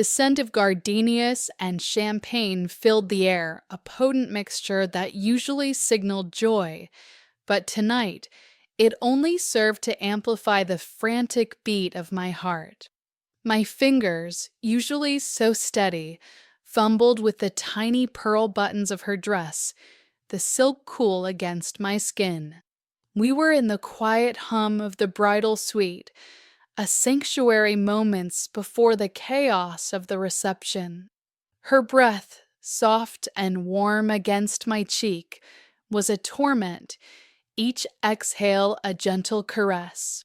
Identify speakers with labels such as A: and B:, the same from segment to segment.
A: The scent of gardenias and champagne filled the air, a potent mixture that usually signaled joy, but tonight it only served to amplify the frantic beat of my heart. My fingers, usually so steady, fumbled with the tiny pearl buttons of her dress, the silk cool against my skin. We were in the quiet hum of the bridal suite, a sanctuary moments before the chaos of the reception. Her breath, soft and warm against my cheek, was a torment, each exhale a gentle caress.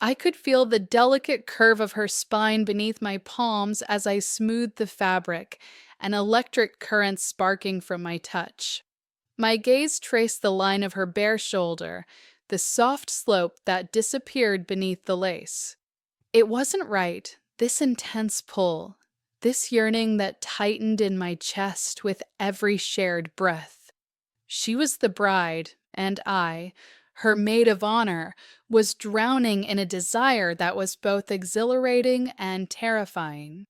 A: I could feel the delicate curve of her spine beneath my palms as I smoothed the fabric, an electric current sparking from my touch. My gaze traced the line of her bare shoulder, the soft slope that disappeared beneath the lace. It wasn't right, this intense pull, this yearning that tightened in my chest with every shared breath. She was the bride, and I, her maid of honor, was drowning in a desire that was both exhilarating and terrifying.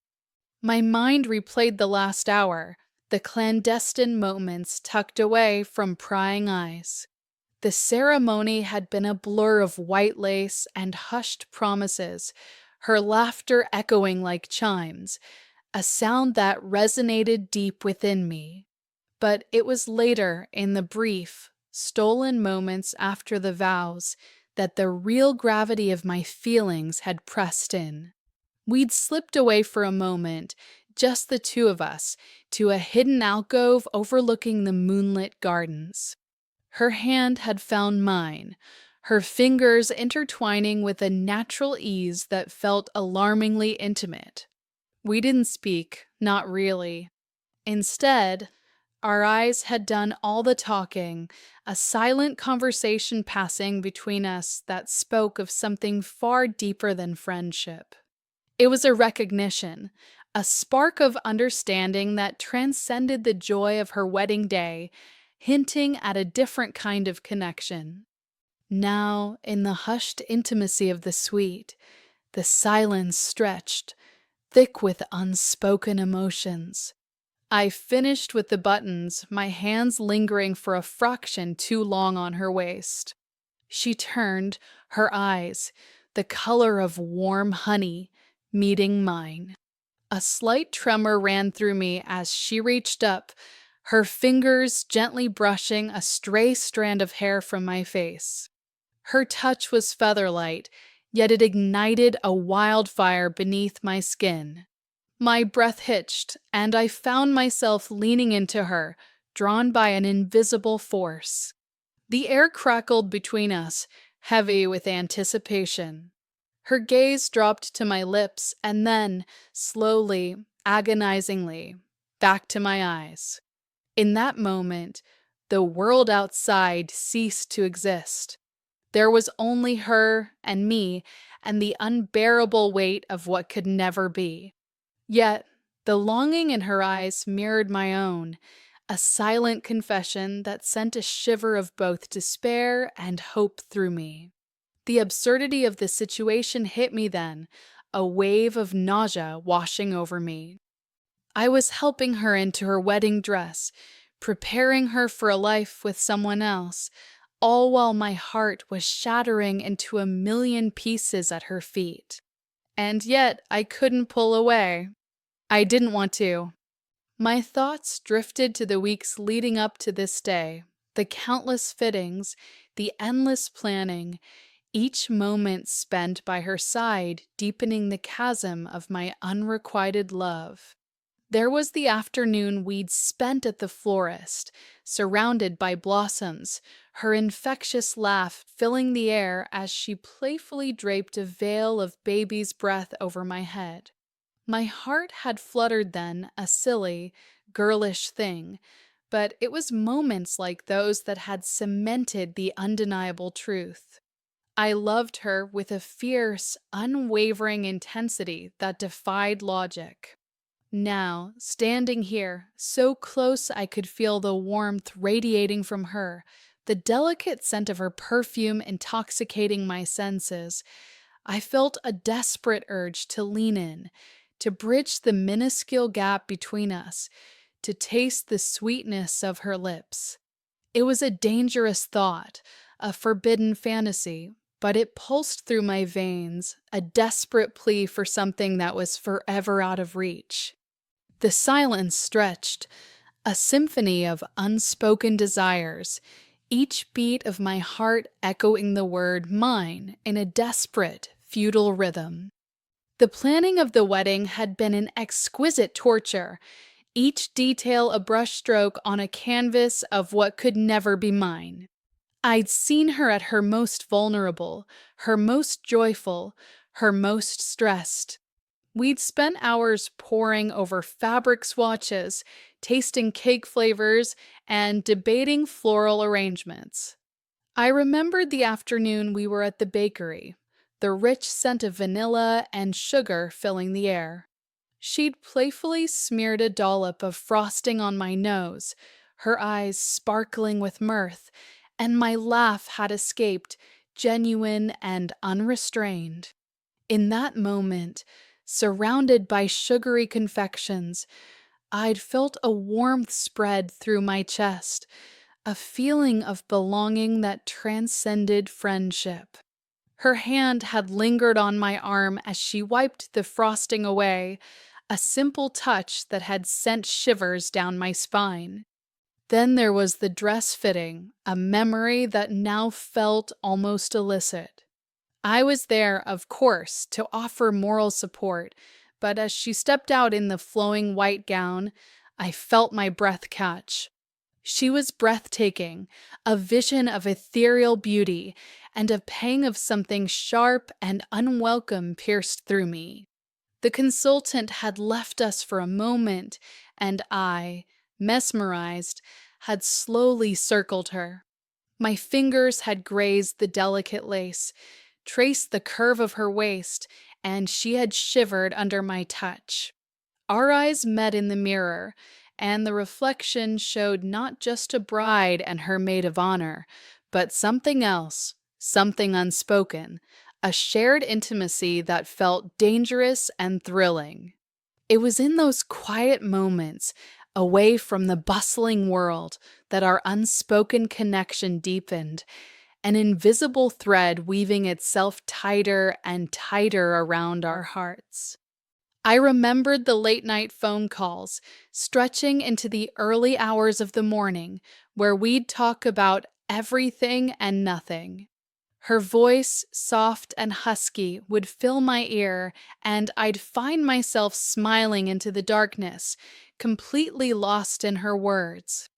A: My mind replayed the last hour, the clandestine moments tucked away from prying eyes. The ceremony had been a blur of white lace and hushed promises, her laughter echoing like chimes, a sound that resonated deep within me. But it was later, in the brief, stolen moments after the vows, that the real gravity of my feelings had pressed in. We'd slipped away for a moment, just the two of us, to a hidden alcove overlooking the moonlit gardens. Her hand had found mine, her fingers intertwining with a natural ease that felt alarmingly intimate. We didn't speak, not really. Instead, our eyes had done all the talking, a silent conversation passing between us that spoke of something far deeper than friendship. It was a recognition, a spark of understanding that transcended the joy of her wedding day, hinting at a different kind of connection. Now, in the hushed intimacy of the suite, the silence stretched, thick with unspoken emotions. I finished with the buttons, my hands lingering for a fraction too long on her waist. She turned, her eyes, the color of warm honey, meeting mine. A slight tremor ran through me as she reached up, her fingers gently brushing a stray strand of hair from my face. Her touch was featherlight, yet it ignited a wildfire beneath my skin. My breath hitched, and I found myself leaning into her, drawn by an invisible force. The air crackled between us, heavy with anticipation. Her gaze dropped to my lips, and then, slowly, agonizingly, back to my eyes. In that moment, the world outside ceased to exist. There was only her and me, and the unbearable weight of what could never be. Yet, the longing in her eyes mirrored my own, a silent confession that sent a shiver of both despair and hope through me. The absurdity of the situation hit me then, a wave of nausea washing over me. I was helping her into her wedding dress, preparing her for a life with someone else, all while my heart was shattering into a million pieces at her feet. And yet I couldn't pull away. I didn't want to. My thoughts drifted to the weeks leading up to this day, the countless fittings, the endless planning, each moment spent by her side deepening the chasm of my unrequited love. There was the afternoon we'd spent at the florist, surrounded by blossoms, her infectious laugh filling the air as she playfully draped a veil of baby's breath over my head. My heart had fluttered then, a silly, girlish thing, but it was moments like those that had cemented the undeniable truth. I loved her with a fierce, unwavering intensity that defied logic. Now, standing here, so close I could feel the warmth radiating from her, the delicate scent of her perfume intoxicating my senses, I felt a desperate urge to lean in, to bridge the minuscule gap between us, to taste the sweetness of her lips. It was a dangerous thought, a forbidden fantasy, but it pulsed through my veins, a desperate plea for something that was forever out of reach. The silence stretched, a symphony of unspoken desires, each beat of my heart echoing the word mine in a desperate, futile rhythm. The planning of the wedding had been an exquisite torture, each detail a brushstroke on a canvas of what could never be mine. I'd seen her at her most vulnerable, her most joyful, her most stressed. We'd spent hours poring over fabric swatches, tasting cake flavors, and debating floral arrangements. I remembered the afternoon we were at the bakery, the rich scent of vanilla and sugar filling the air. She'd playfully smeared a dollop of frosting on my nose, her eyes sparkling with mirth, and my laugh had escaped, genuine and unrestrained. In that moment, surrounded by sugary confections, I'd felt a warmth spread through my chest, a feeling of belonging that transcended friendship. Her hand had lingered on my arm as she wiped the frosting away, a simple touch that had sent shivers down my spine. Then there was the dress fitting, a memory that now felt almost illicit. I was there, of course, to offer moral support, but as she stepped out in the flowing white gown, I felt my breath catch. She was breathtaking, a vision of ethereal beauty, and a pang of something sharp and unwelcome pierced through me. The consultant had left us for a moment, and I, mesmerized, had slowly circled her. My fingers had grazed the delicate lace, traced the curve of her waist, and she had shivered under my touch. Our eyes met in the mirror, and the reflection showed not just a bride and her maid of honor, but something else, something unspoken, a shared intimacy that felt dangerous and thrilling. It was in those quiet moments, away from the bustling world, that our unspoken connection deepened, an invisible thread weaving itself tighter and tighter around our hearts. I remembered the late-night phone calls, stretching into the early hours of the morning, where we'd talk about everything and nothing. Her voice, soft and husky, would fill my ear, and I'd find myself smiling into the darkness, completely lost in her words.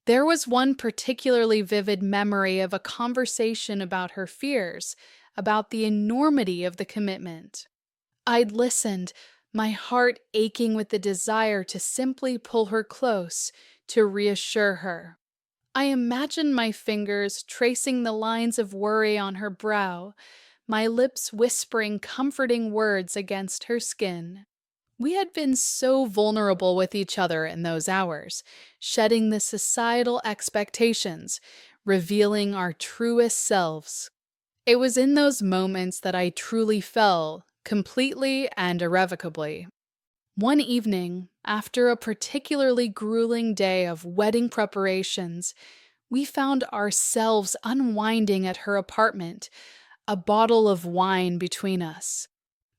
A: There was one particularly vivid memory of a conversation about her fears, about the enormity of the commitment. I'd listened, my heart aching with the desire to simply pull her close, to reassure her. I imagined my fingers tracing the lines of worry on her brow, my lips whispering comforting words against her skin. We had been so vulnerable with each other in those hours, shedding the societal expectations, revealing our truest selves. It was in those moments that I truly fell, completely and irrevocably. One evening, after a particularly grueling day of wedding preparations, we found ourselves unwinding at her apartment, a bottle of wine between us.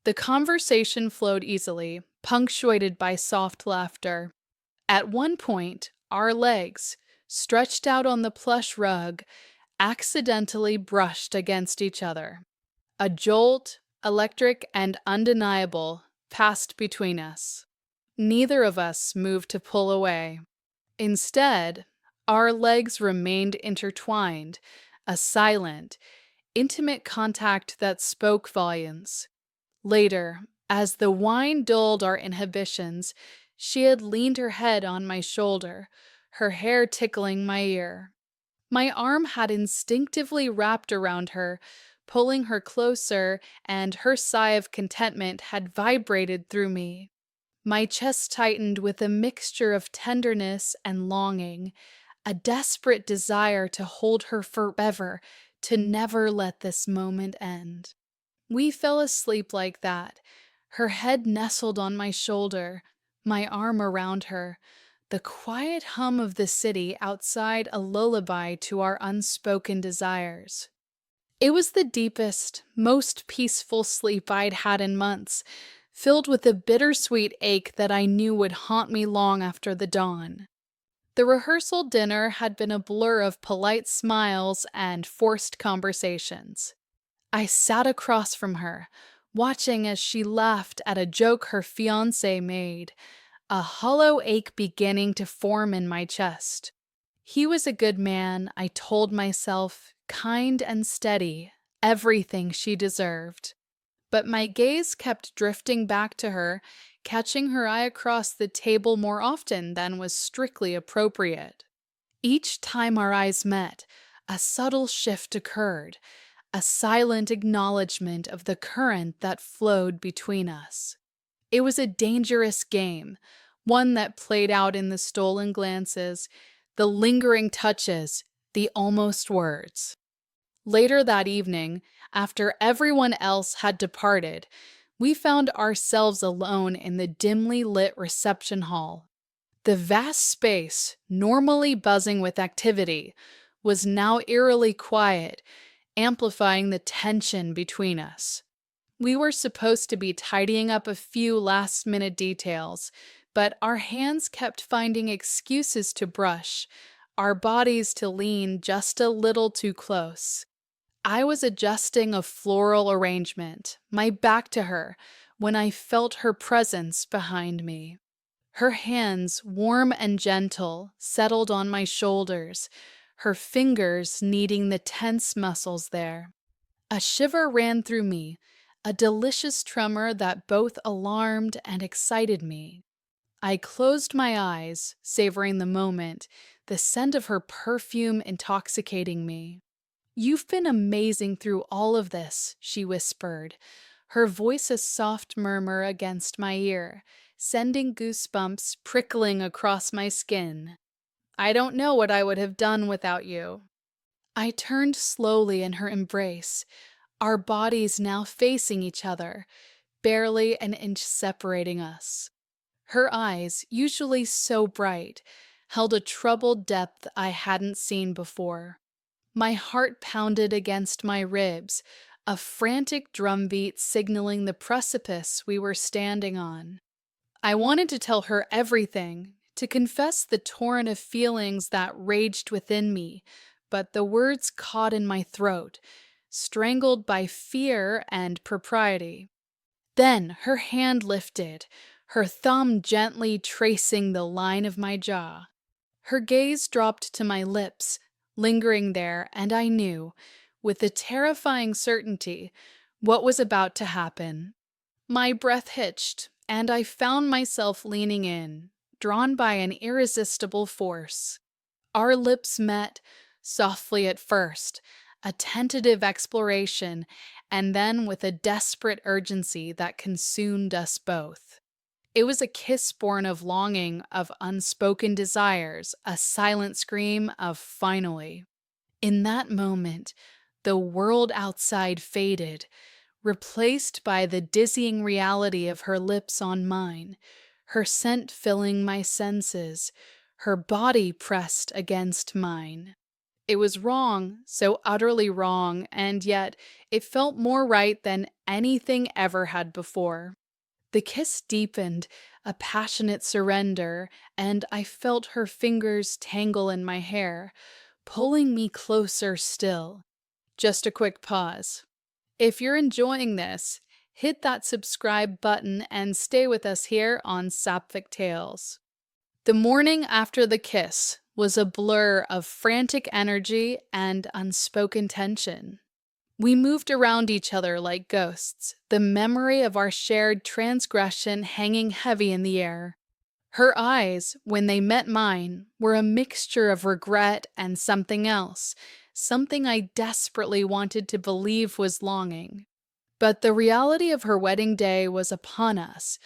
A: The conversation flowed easily, punctuated by soft laughter. At one point, our legs, stretched out on the plush rug, accidentally brushed against each other. A jolt, electric and undeniable, passed between us. Neither of us moved to pull away. Instead, our legs remained intertwined, a silent, intimate contact that spoke volumes. Later, as the wine dulled our inhibitions, she had leaned her head on my shoulder, her hair tickling my ear. My arm had instinctively wrapped around her, pulling her closer, and her sigh of contentment had vibrated through me. My chest tightened with a mixture of tenderness and longing, a desperate desire to hold her forever, to never let this moment end. We fell asleep like that, Her head nestled on my shoulder, my arm around her, the quiet hum of the city outside a lullaby to our unspoken desires. It was the deepest, most peaceful sleep I'd had in months, filled with a bittersweet ache that I knew would haunt me long after the dawn. The rehearsal dinner had been a blur of polite smiles and forced conversations. I sat across from her, watching as she laughed at a joke her fiancé made, a hollow ache beginning to form in my chest. He was a good man, I told myself, kind and steady, everything she deserved. But my gaze kept drifting back to her, catching her eye across the table more often than was strictly appropriate. Each time our eyes met, a subtle shift occurred, a silent acknowledgement of the current that flowed between us. It was a dangerous game, one that played out in the stolen glances, the lingering touches, the almost words. Later that evening, after everyone else had departed, we found ourselves alone in the dimly lit reception hall. The vast space, normally buzzing with activity, was now eerily quiet, amplifying the tension between us. We were supposed to be tidying up a few last-minute details, but our hands kept finding excuses to brush, our bodies to lean just a little too close. I was adjusting a floral arrangement, my back to her, when I felt her presence behind me. Her hands, warm and gentle, settled on my shoulders, her fingers kneading the tense muscles there. A shiver ran through me, a delicious tremor that both alarmed and excited me. I closed my eyes, savoring the moment, the scent of her perfume intoxicating me. "You've been amazing through all of this," she whispered, her voice a soft murmur against my ear, sending goosebumps prickling across my skin. "I don't know what I would have done without you." I turned slowly in her embrace, our bodies now facing each other, barely an inch separating us. Her eyes, usually so bright, held a troubled depth I hadn't seen before. My heart pounded against my ribs, a frantic drumbeat signaling the precipice we were standing on. I wanted to tell her everything, to confess the torrent of feelings that raged within me, but the words caught in my throat, strangled by fear and propriety. Then her hand lifted, her thumb gently tracing the line of my jaw. Her gaze dropped to my lips, lingering there, and I knew, with a terrifying certainty, what was about to happen. My breath hitched, and I found myself leaning in, drawn by an irresistible force. Our lips met, softly at first, a tentative exploration, and then with a desperate urgency that consumed us both. It was a kiss born of longing, of unspoken desires, a silent scream of finally. In that moment, the world outside faded, replaced by the dizzying reality of her lips on mine, her scent filling my senses, her body pressed against mine. It was wrong, so utterly wrong, and yet it felt more right than anything ever had before. The kiss deepened, a passionate surrender, and I felt her fingers tangle in my hair, pulling me closer still. Just a quick pause. If you're enjoying this, hit that subscribe button and stay with us here on Sapphic Tales. The morning after the kiss was a blur of frantic energy and unspoken tension. We moved around each other like ghosts, the memory of our shared transgression hanging heavy in the air. Her eyes, when they met mine, were a mixture of regret and something else, something I desperately wanted to believe was longing. But the reality of her wedding day was upon us,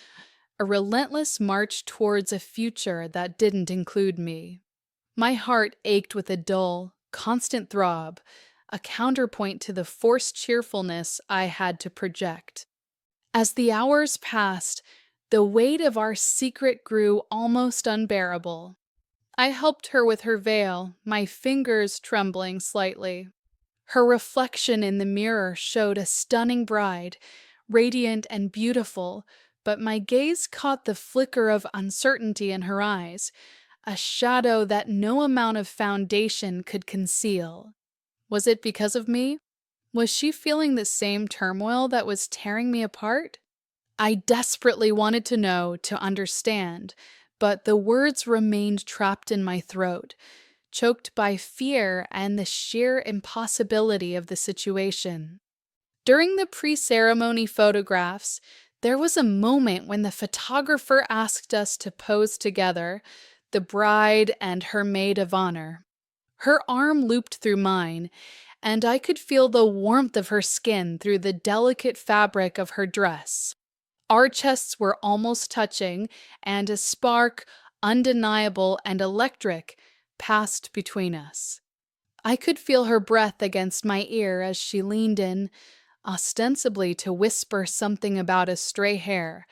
A: a relentless march towards a future that didn't include me. My heart ached with a dull, constant throb, a counterpoint to the forced cheerfulness I had to project. As the hours passed, the weight of our secret grew almost unbearable. I helped her with her veil, my fingers trembling slightly. Her reflection in the mirror showed a stunning bride, radiant and beautiful, but my gaze caught the flicker of uncertainty in her eyes, a shadow that no amount of foundation could conceal. Was it because of me? Was she feeling the same turmoil that was tearing me apart? I desperately wanted to know, to understand, but the words remained trapped in my throat, choked by fear and the sheer impossibility of the situation. During the pre-ceremony photographs, there was a moment when the photographer asked us to pose together, the bride and her maid of honor. Her arm looped through mine, and I could feel the warmth of her skin through the delicate fabric of her dress. Our chests were almost touching, and a spark, undeniable and electric, passed between us. I could feel her breath against my ear as she leaned in, ostensibly to whisper something about a stray hair,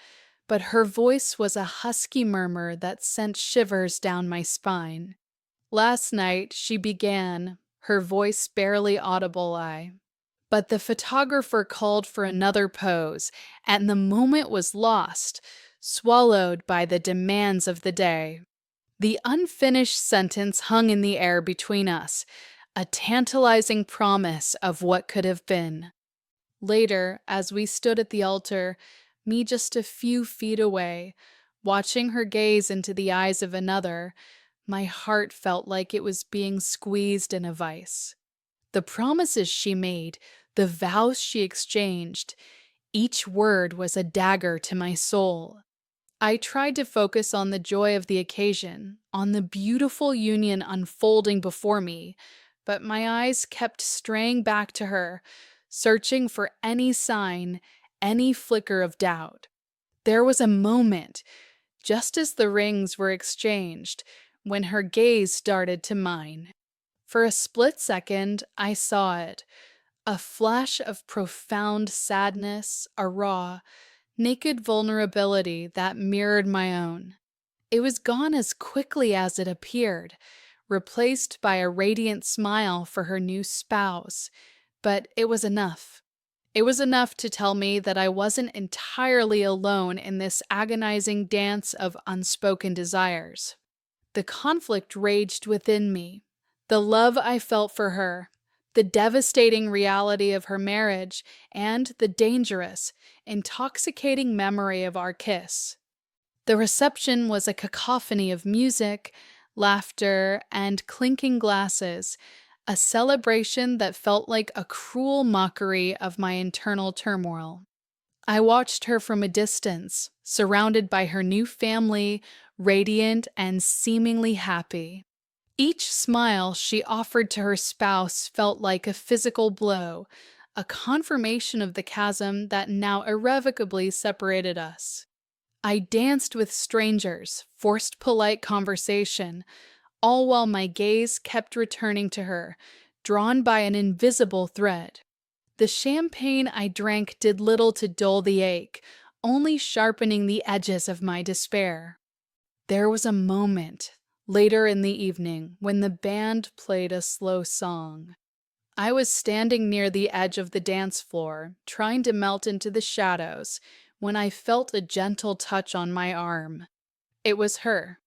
A: but her voice was a husky murmur that sent shivers down my spine. Last night, she began, her voice barely audible. But the photographer called for another pose, and the moment was lost, swallowed by the demands of the day. The unfinished sentence hung in the air between us, a tantalizing promise of what could have been. Later, as we stood at the altar, me just a few feet away, watching her gaze into the eyes of another, my heart felt like it was being squeezed in a vice. The promises she made, the vows she exchanged, each word was a dagger to my soul. I tried to focus on the joy of the occasion, on the beautiful union unfolding before me, but my eyes kept straying back to her, searching for any sign, any flicker of doubt. There was a moment, just as the rings were exchanged, when her gaze darted to mine. For a split second, I saw it, a flash of profound sadness, a raw, naked vulnerability that mirrored my own. It was gone as quickly as it appeared, replaced by a radiant smile for her new spouse, but it was enough. It was enough to tell me that I wasn't entirely alone in this agonizing dance of unspoken desires. The conflict raged within me. The love I felt for her, the devastating reality of her marriage, and the dangerous, intoxicating memory of our kiss. The reception was a cacophony of music, laughter, and clinking glasses, a celebration that felt like a cruel mockery of my internal turmoil. I watched her from a distance, surrounded by her new family, radiant and seemingly happy. Each smile she offered to her spouse felt like a physical blow, a confirmation of the chasm that now irrevocably separated us. I danced with strangers, forced polite conversation, all while my gaze kept returning to her, drawn by an invisible thread. The champagne I drank did little to dull the ache, only sharpening the edges of my despair. There was a moment, later in the evening, when the band played a slow song. I was standing near the edge of the dance floor, trying to melt into the shadows, when I felt a gentle touch on my arm. It was her.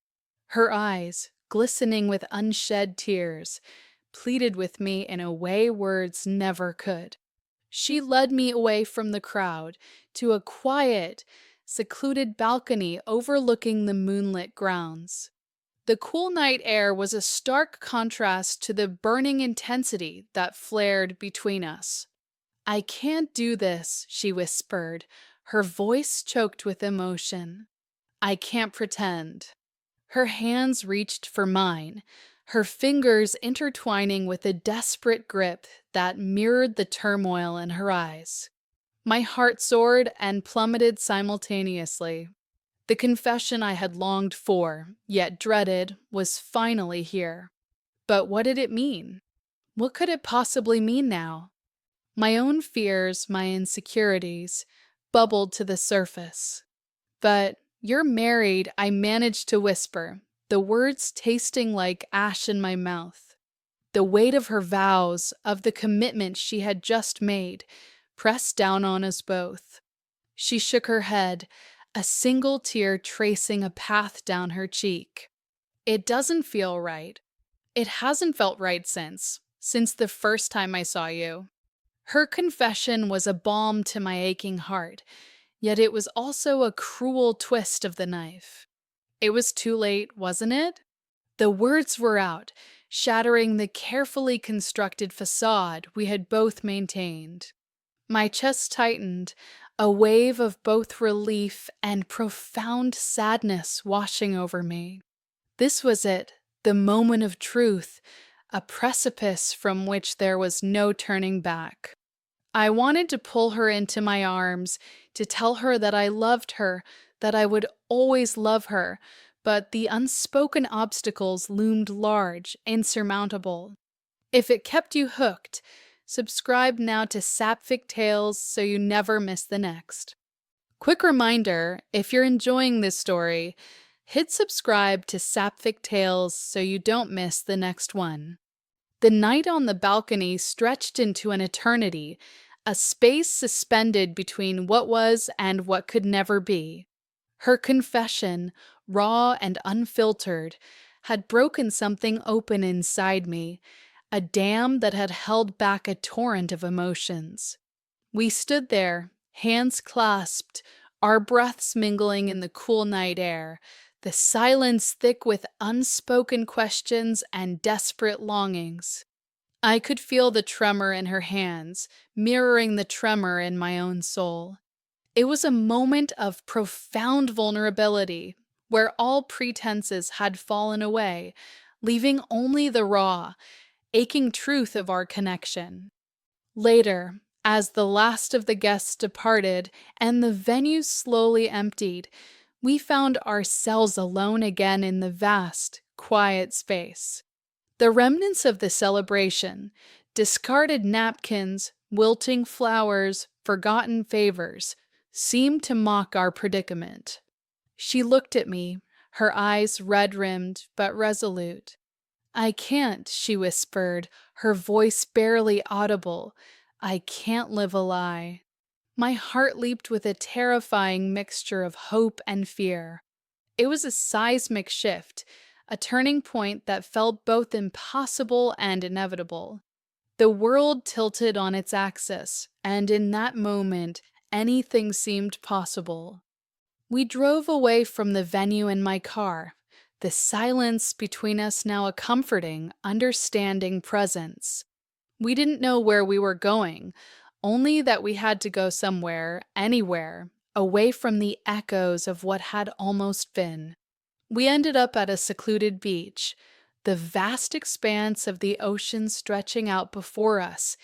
A: Her eyes, glistening with unshed tears, pleaded with me in a way words never could. She led me away from the crowd to a quiet, secluded balcony overlooking the moonlit grounds. The cool night air was a stark contrast to the burning intensity that flared between us. "I can't do this," she whispered, her voice choked with emotion. "I can't pretend." Her hands reached for mine, her fingers intertwining with a desperate grip that mirrored the turmoil in her eyes. My heart soared and plummeted simultaneously. The confession I had longed for, yet dreaded, was finally here. But what did it mean? What could it possibly mean now? My own fears, my insecurities, bubbled to the surface. "But you're married," I managed to whisper, the words tasting like ash in my mouth. The weight of her vows, of the commitment she had just made, pressed down on us both. She shook her head, a single tear tracing a path down her cheek. "It doesn't feel right. It hasn't felt right since the first time I saw you." Her confession was a balm to my aching heart, yet it was also a cruel twist of the knife. It was too late, wasn't it? The words were out, shattering the carefully constructed facade we had both maintained. My chest tightened, a wave of both relief and profound sadness washing over me. This was it, the moment of truth, a precipice from which there was no turning back. I wanted to pull her into my arms, to tell her that I loved her, that I would always love her, but the unspoken obstacles loomed large, insurmountable. If it kept you hooked, subscribe now to Sapphic Tales so you never miss the next. Quick reminder, if you're enjoying this story, hit subscribe to Sapphic Tales so you don't miss the next one. The night on the balcony stretched into an eternity, a space suspended between what was and what could never be. Her confession, raw and unfiltered, had broken something open inside me, a dam that had held back a torrent of emotions. We stood there, hands clasped, our breaths mingling in the cool night air, the silence thick with unspoken questions and desperate longings. I could feel the tremor in her hands, mirroring the tremor in my own soul. It was a moment of profound vulnerability, where all pretenses had fallen away, leaving only the raw, aching truth of our connection. Later, as the last of the guests departed and the venue slowly emptied, we found ourselves alone again in the vast, quiet space. The remnants of the celebration, discarded napkins, wilting flowers, forgotten favors, seemed to mock our predicament. She looked at me, her eyes red-rimmed but resolute. "I can't," she whispered, her voice barely audible. "I can't live a lie." My heart leaped with a terrifying mixture of hope and fear. It was a seismic shift, a turning point that felt both impossible and inevitable. The world tilted on its axis, and in that moment, anything seemed possible. We drove away from the venue in my car, the silence between us now a comforting, understanding presence. We didn't know where we were going, only that we had to go somewhere, anywhere, away from the echoes of what had almost been. We ended up at a secluded beach, the vast expanse of the ocean stretching out before us,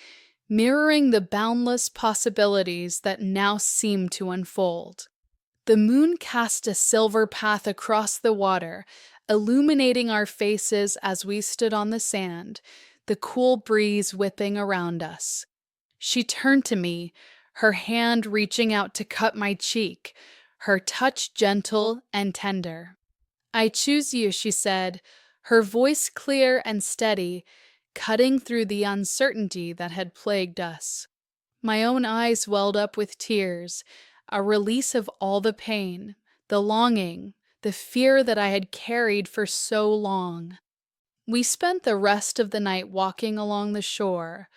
A: mirroring the boundless possibilities that now seemed to unfold. The moon cast a silver path across the water, illuminating our faces as we stood on the sand, the cool breeze whipping around us. She turned to me, her hand reaching out to cut my cheek, her touch gentle and tender. "I choose you," she said, her voice clear and steady, cutting through the uncertainty that had plagued us. My own eyes welled up with tears, a release of all the pain, the longing, the fear that I had carried for so long. We spent the rest of the night walking along the shore,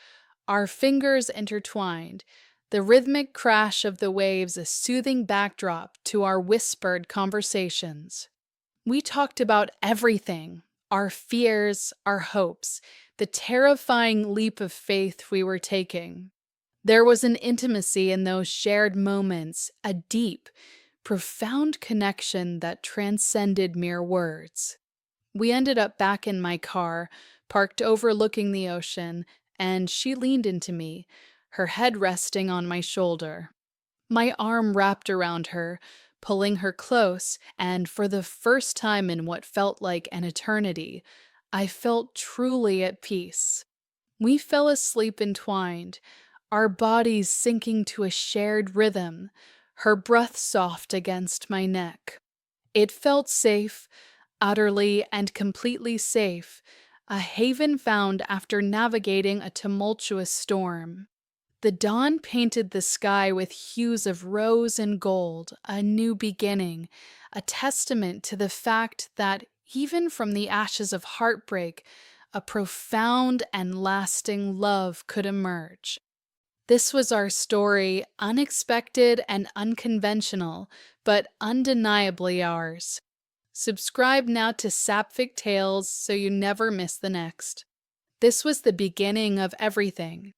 A: our fingers intertwined, the rhythmic crash of the waves a soothing backdrop to our whispered conversations. We talked about everything, our fears, our hopes, the terrifying leap of faith we were taking. There was an intimacy in those shared moments, a deep, profound connection that transcended mere words. We ended up back in my car, parked overlooking the ocean, and she leaned into me, her head resting on my shoulder. My arm wrapped around her, pulling her close, and for the first time in what felt like an eternity, I felt truly at peace. We fell asleep entwined, our bodies sinking to a shared rhythm, her breath soft against my neck. It felt safe, utterly and completely safe, a haven found after navigating a tumultuous storm. The dawn painted the sky with hues of rose and gold, a new beginning, a testament to the fact that even from the ashes of heartbreak, a profound and lasting love could emerge. This was our story, unexpected and unconventional, but undeniably ours. Subscribe now to Sapphic Tales so you never miss the next. This was the beginning of everything.